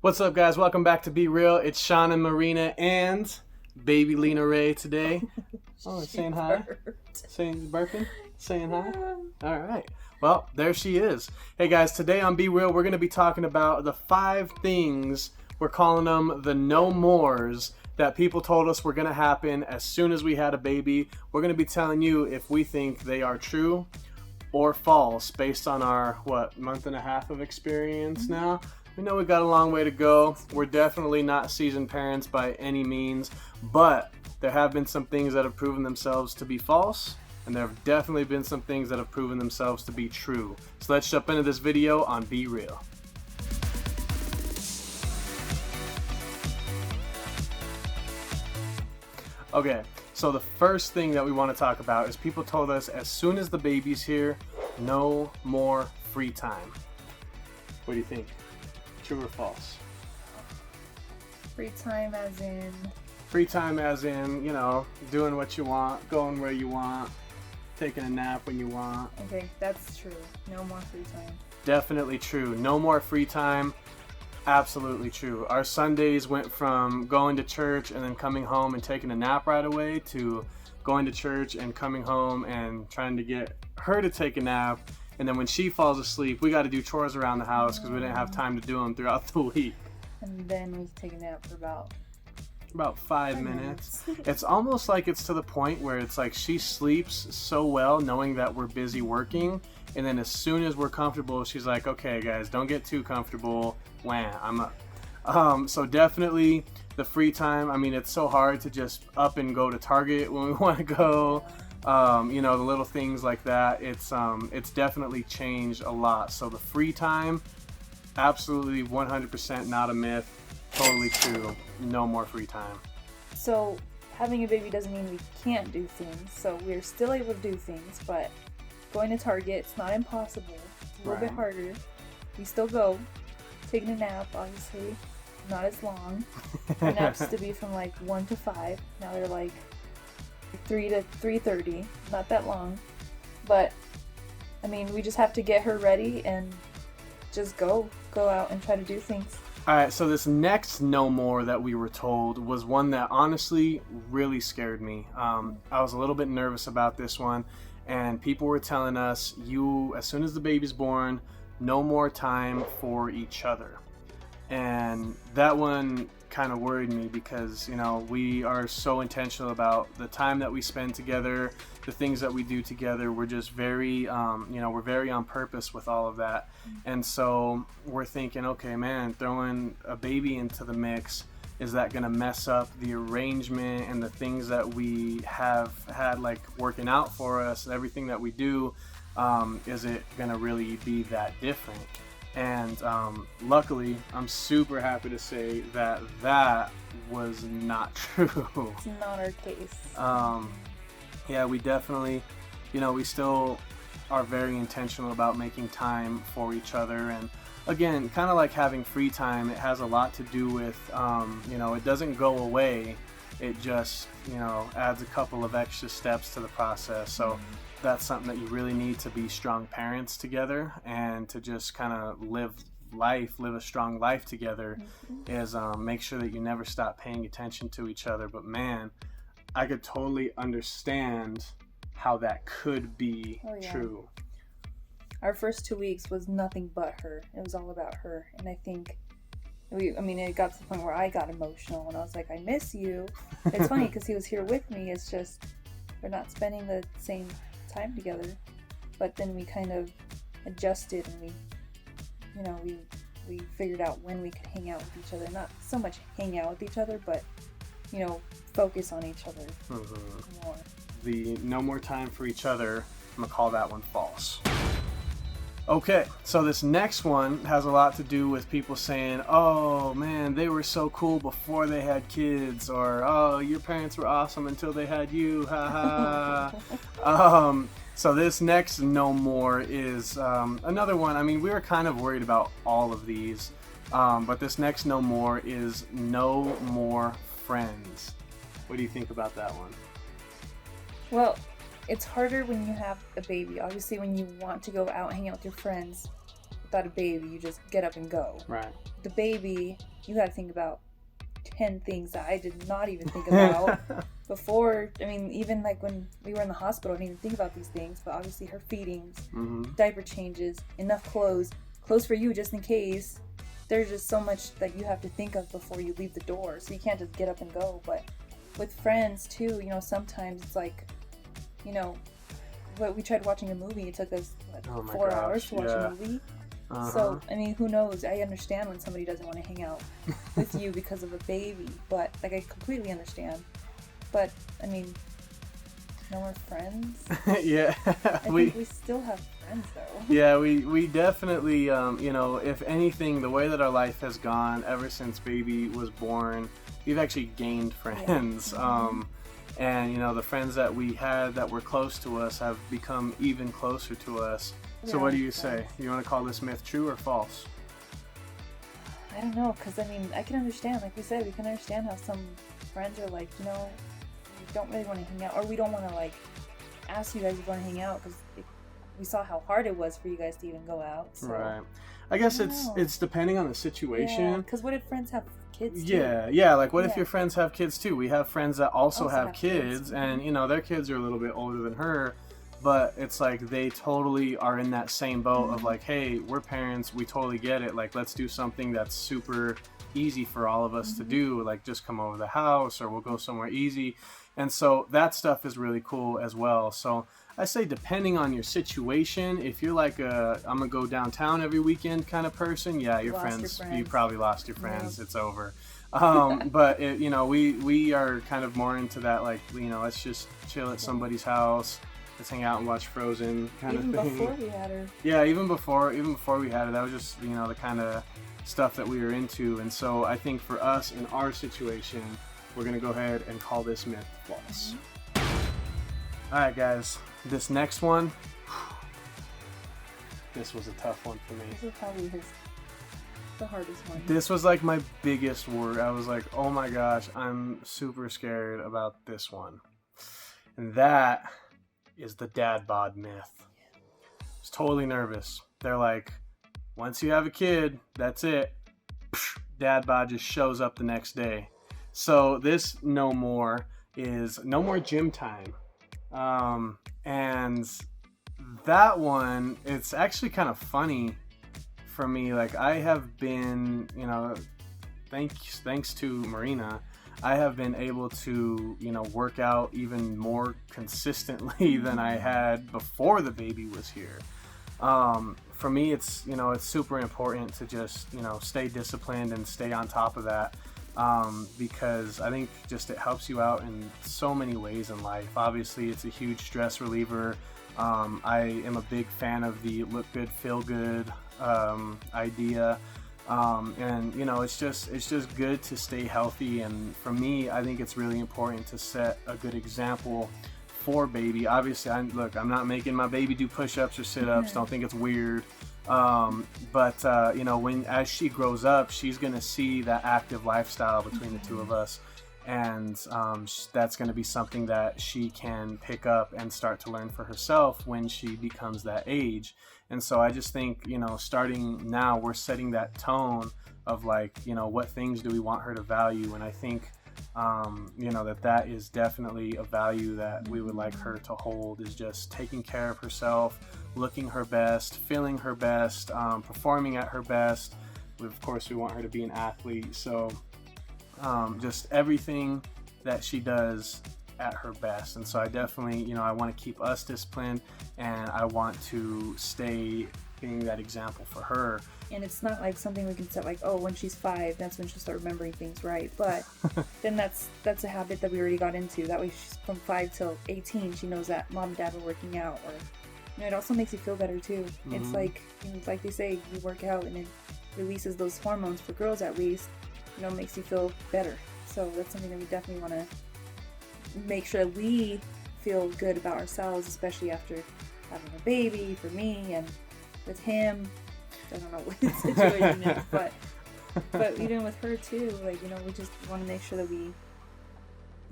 What's up, guys? Welcome back to Be Real. It's Sean and Marina and baby Lena Ray today. Oh, saying hi. Saying burping. Saying hi. All right. Well, there she is. Hey, guys. Today on Be Real, we're going to be talking about the 5 things, we're calling them the no mores, that people told us were going to happen as soon as we had a baby. We're going to be telling you if we think they are true or false based on our, month and a half of experience now. We know we've got a long way to go. We're definitely not seasoned parents by any means, but there have been some things that have proven themselves to be false, and there have definitely been some things that have proven themselves to be true. So let's jump into this video on Be Real. Okay, so the first thing that we want to talk about is people told us as soon as the baby's here, no more free time. What do you think? True or false? Free time as in? Free time as in, doing what you want, going where you want, taking a nap when you want. Okay, that's true. No more free time. Definitely true. No more free time. Absolutely true. Our Sundays went from going to church and then coming home and taking a nap right away to going to church and coming home and trying to get her to take a nap. And then when she falls asleep, we got to do chores around the house because we didn't have time to do them throughout the week. And then we take a nap for about 5 minutes. It's almost like it's to the point where it's like she sleeps so well knowing that we're busy working, and then as soon as we're comfortable, she's like, okay guys, don't get too comfortable. Wham, I'm up. So definitely the free time. I mean, it's so hard to just up and go to Target when we want to go. The little things like that. It's definitely changed a lot. So the free time, absolutely 100% not a myth. Totally true. No more free time. So having a baby doesn't mean we can't do things. So we're still able to do things, but going to Target, it's not impossible. It's a little bit harder. We still go. Taking a nap, obviously, not as long. Our naps used to be from like 1 to 5. Now they're like 3 to 3:30. Not that long. But, I mean, we just have to get her ready and just go out and try to do things. All right, so this next no more that we were told was one that honestly really scared me. I was a little bit nervous about this one, and people were telling us, as soon as the baby's born, no more time for each other. And that one kind of worried me because, we are so intentional about the time that we spend together, the things that we do together. We're just very, we're very on purpose with all of that. And so we're thinking, okay, man, throwing a baby into the mix, is that going to mess up the arrangement and the things that we have had like working out for us and everything that we do? Is it going to really be that different? And luckily, I'm super happy to say that was not true. It's not our case. Yeah, we definitely, we still are very intentional about making time for each other. And again, kind of like having free time, it has a lot to do with, it doesn't go away. It just, adds a couple of extra steps to the process. So that's something that you really need to be strong parents together and to just kind of live a strong life together, is make sure that you never stop paying attention to each other. But man, I could totally understand how that could be true. Our first 2 weeks was nothing but her. It was all about her. And I think it got to the point where I got emotional and I was like, I miss you. It's funny because he was here with me. It's just we're not spending the same time together. But then we kind of adjusted and we figured out when we could hang out with each other. Not so much hang out with each other, but focus on each other more. The no more time for each other, I'm gonna call that one false. Okay, so this next one has a lot to do with people saying, oh man, they were so cool before they had kids, or oh, your parents were awesome until they had you, haha. So this next no more is another one. I mean, we were kind of worried about all of these, but this next no more is no more friends. What do you think about that one? Well, it's harder when you have a baby. Obviously, when you want to go out and hang out with your friends, without a baby, you just get up and go. Right. The baby, you got to think about 10 things that I did not even think about before. I mean, even like when we were in the hospital, I didn't even think about these things. But obviously, her feedings, diaper changes, enough clothes for you just in case. There's just so much that you have to think of before you leave the door. So you can't just get up and go. But with friends too, you know, sometimes it's like, you know, but we tried watching a movie. It took us 4 hours to watch a movie. So, I mean, who knows? I understand when somebody doesn't want to hang out with you because of a baby, but, like, I completely understand. But, I mean, no more friends? Yeah. I think we still have friends, though. Yeah, we definitely, you know, if anything, the way that our life has gone ever since baby was born, we've actually gained friends. Yeah. And, you know, the friends that we had that were close to us have become even closer to us. So what do you say? You want to call this myth true or false? I don't know, because, I mean, I can understand, like we said, we can understand how some friends are like, you know, we don't really want to hang out, or we don't want to, like, ask you guys if you want to hang out, because we saw how hard it was for you guys to even go out. So. Right. I guess it's depending on the situation. Yeah, because what if friends have kids too? Yeah, like what if your friends have kids too? We have friends that also have kids, and, you know, their kids are a little bit older than her. But it's like they totally are in that same boat of like, hey, we're parents, we totally get it. Like, let's do something that's super easy for all of us to do. Like, just come over the house or we'll go somewhere easy. And so that stuff is really cool as well. So I say depending on your situation, if you're like I'm going to go downtown every weekend kind of person, yeah, your friends, you probably lost your friends. Yeah. It's over. But, you know, we are kind of more into that, like, you know, let's just chill at somebody's house. Let's hang out and watch Frozen kind of thing. Even before we had her. Yeah, even before we had her, that was just, you know, the kind of stuff that we were into. And so I think for us in our situation, we're going to go ahead and call this myth false. All right, guys, this next one, this was a tough one for me. This is probably the hardest one. This was like my biggest worry. I was like, oh my gosh, I'm super scared about this one. And that is the dad bod myth. I was totally nervous. They're like, once you have a kid, that's it. Dad bod just shows up the next day. So this no more gym time. And that one, it's actually kind of funny for me. Like, I have been, you know, thanks to Marina, I have been able to, you know, work out even more consistently than I had before the baby was here. For me, it's, you know, it's super important to just, you know, stay disciplined and stay on top of that, because I think just it helps you out in so many ways in life. Obviously, it's a huge stress reliever. I am a big fan of the look good, feel good idea. And, you know, it's just good to stay healthy. And for me, I think it's really important to set a good example for baby. Obviously, I'm not making my baby do push-ups or sit-ups. Don't think it's weird. But you know, as she grows up, she's going to see that active lifestyle between the two of us. And that's going to be something that she can pick up and start to learn for herself when she becomes that age. And so I just think, you know, starting now, we're setting that tone of, like, you know, what things do we want her to value. And I think, you know, that is definitely a value that we would like her to hold, is just taking care of herself, looking her best, feeling her best, performing at her best. Of course, we want her to be an athlete. So just everything that she does at her best. And so I definitely, you know, I want to keep us disciplined, and I want to stay being that example for her. And it's not like something we can set like, oh, when she's 5, that's when she'll start remembering things, right? But then that's a habit that we already got into. That way, she's from 5 till 18, she knows that mom and dad are working out. Or, you know, it also makes you feel better too. Mm-hmm. It's like, you know, like they say, you work out and it releases those hormones, for girls at least. You know, makes you feel better. So that's something that we definitely want to make sure that we feel good about ourselves, especially after having a baby, for me, and with him. I don't know what his situation is, but even with her too, like, you know, we just want to make sure that we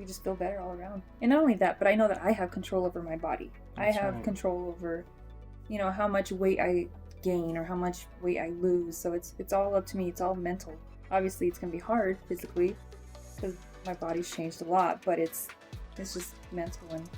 just feel better all around. And not only that, but I know that I have control over my body. That's I have control over, you know, how much weight I gain or how much weight I lose. So it's all up to me. It's all mental. Obviously, it's gonna be hard physically because my body's changed a lot, but it's just mental and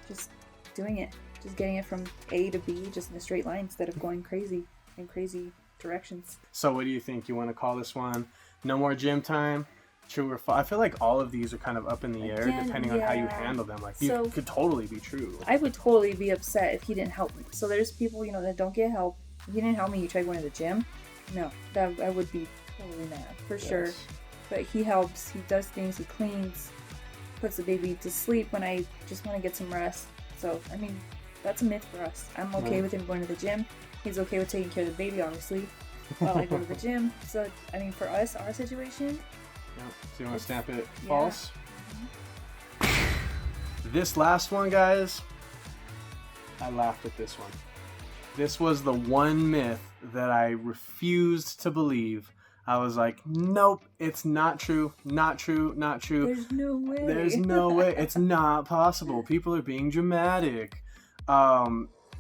just doing it, just getting it from A to B, just in a straight line instead of going crazy in crazy directions. So what do you think? You want to call this one no more gym time? True or false? I feel like all of these are kind of up in the air depending on how you handle them. Like, so, could totally be true. I would totally be upset if he didn't help me. So there's people, that don't get help. If he didn't help me, you tried going to the gym? No, that I would be totally mad, for sure. But he helps, he does things, he cleans, puts the baby to sleep when I just want to get some rest. So, I mean, that's a myth for us. I'm okay with him going to the gym. He's okay with taking care of the baby, obviously, while I go to the gym. So, I mean, for us, our situation... Yeah. So you want to stamp it false? This last one, guys, I laughed at this one. This was the one myth that I refused to believe. I was like, nope, it's not true, not true, not true. There's no way. There's no way. It's not possible. People are being dramatic.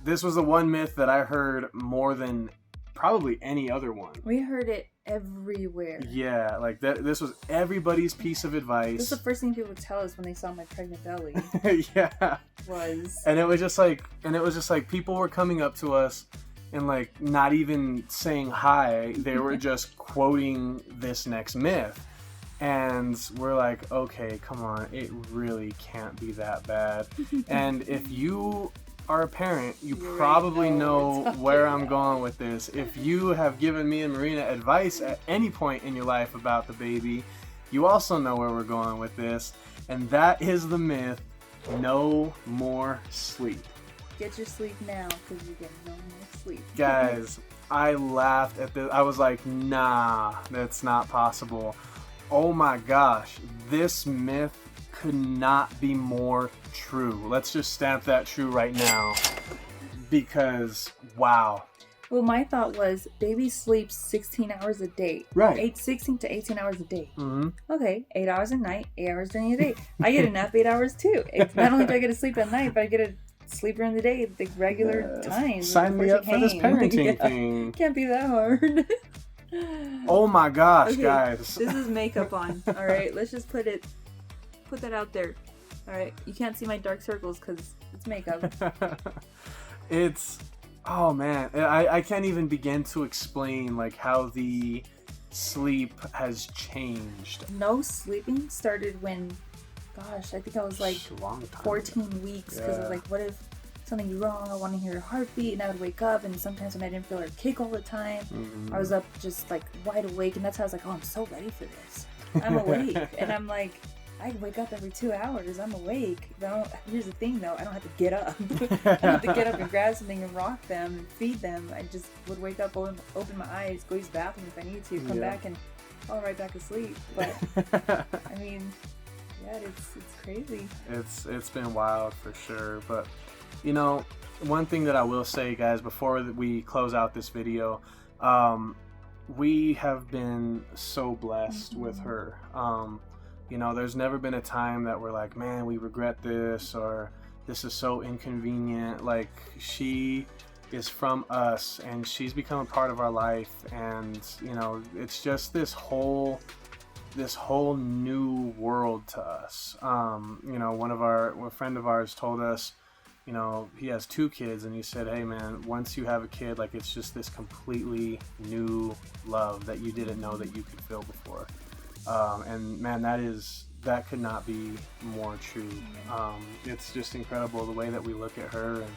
This was the one myth that I heard more than probably any other one. We heard it everywhere. Yeah, like this was everybody's piece of advice. This is the first thing people would tell us when they saw my pregnant belly. Yeah. And it was just like people were coming up to us and like not even saying hi. They were just quoting this next myth. And we're like, okay, come on, it really can't be that bad. And if you are a parent, you probably know where I'm going with this. If you have given me and Marina advice at any point in your life about the baby, you also know where we're going with this. And that is the myth, no more sleep. Get your sleep now because you get no more sleep. Guys, I laughed at this. I was like, nah, that's not possible. Oh my gosh, this myth could not be more true. Let's just stamp that true right now because wow. Well, my thought was baby sleeps 16 hours a day. Right. 16 to 18 hours a day. Mm-hmm. Okay, 8 hours a night, 8 hours during the day. I get a nap 8 hours too. Not only do I get to sleep at night, but I get to sleep during the day at the regular times. Sign me up for this parenting thing. Can't be that hard. Oh my gosh, okay, guys. This is makeup on. All right, let's just put that out there. All right, you can't see my dark circles because it's makeup. Oh man, I can't even begin to explain like how the sleep has changed. No sleeping started when, gosh, I think I was like 14 weeks because I was like, what if something's wrong? I want to hear a heartbeat, and I would wake up, and sometimes when I didn't feel her kick all the time, I was up just like wide awake, and that's how I was like, oh, I'm so ready for this. I'm awake, and I'm like, I wake up every 2 hours. I'm awake. Here's the thing, though. I don't have to get up. I don't have to get up and grab something and rock them and feed them. I just would wake up, open my eyes, go use the bathroom if I need to, come back, and fall right back asleep. But I mean, yeah, it's crazy. It's been wild for sure. But one thing that I will say, guys, before we close out this video, we have been so blessed with her. There's never been a time that we're like, man, we regret this, or this is so inconvenient. Like, she is from us, and she's become a part of our life, and it's just this whole new world to us. A friend of ours told us, he has 2 kids, and he said, hey man, once you have a kid, like, it's just this completely new love that you didn't know that you could feel before. And man, that could not be more true. It's just incredible the way that we look at her, and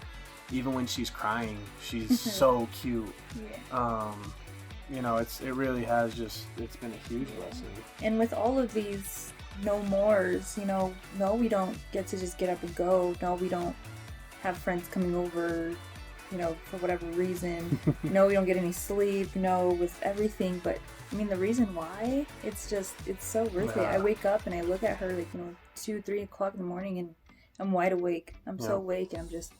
even when she's crying, she's so cute. It really has it's been a huge blessing. And with all of these no mores, no, we don't get to just get up and go. No, we don't have friends coming over, for whatever reason. No, we don't get any sleep, with everything. But I mean, the reason why, it's so worth it. I wake up and I look at her 2-3 o'clock in the morning, and I'm wide awake. I'm so awake, and I'm just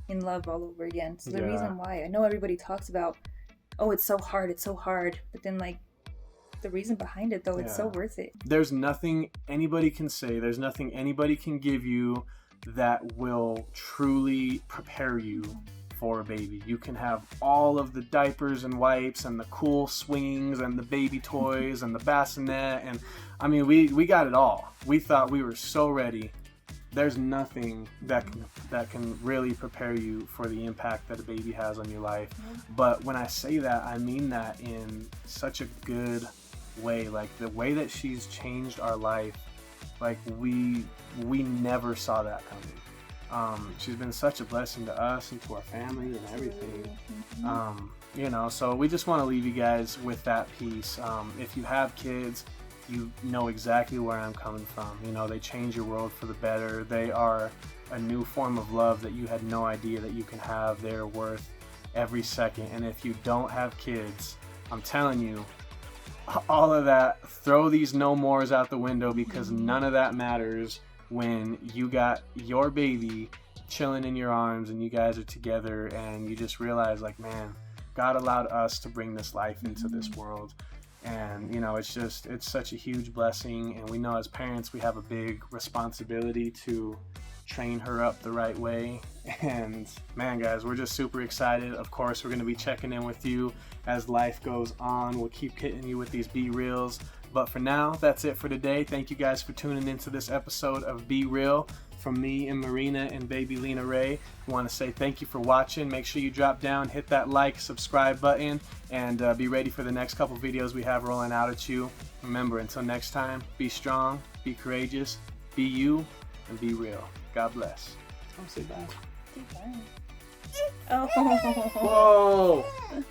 in love all over again. So the reason why, I know everybody talks about, oh, it's so hard, but then the reason behind it, though, it's so worth it. There's nothing anybody can say, there's nothing anybody can give you that will truly prepare you for a baby. You can have all of the diapers and wipes and the cool swings and the baby toys and the bassinet, and I mean, we got it all. We thought we were so ready. There's nothing that can really prepare you for the impact that a baby has on your life. But when I say that, I mean that in such a good way. Like the way that she's changed our life, like we never saw that coming. She's been such a blessing to us and to our family and everything. You know, so we just want to leave you guys with that piece. If you have kids, you know exactly where I'm coming from. You know, they change your world for the better. They are a new form of love that you had no idea that you can have. They're worth every second. And if you don't have kids, I'm telling you, all of that, throw these no mores out the window, because none of that matters when you got your baby chilling in your arms and you guys are together and you just realize, like, man, God allowed us to bring this life into this world. And, you know, it's such a huge blessing. And we know as parents, we have a big responsibility to train her up the right way. And man, guys, we're just super excited. Of course, we're going to be checking in with you as life goes on. We'll keep hitting you with these Be Reals. But for now, that's it for today. Thank you guys for tuning into this episode of Be Real. From me and Marina and baby Lena Ray, I want to say thank you for watching. Make sure you drop down, hit that like, subscribe button, and be ready for the next couple videos we have rolling out at you. Remember, until next time, be strong, be courageous, be you, and be real. God bless. Oh, say bye. Say bye. Oh. Whoa!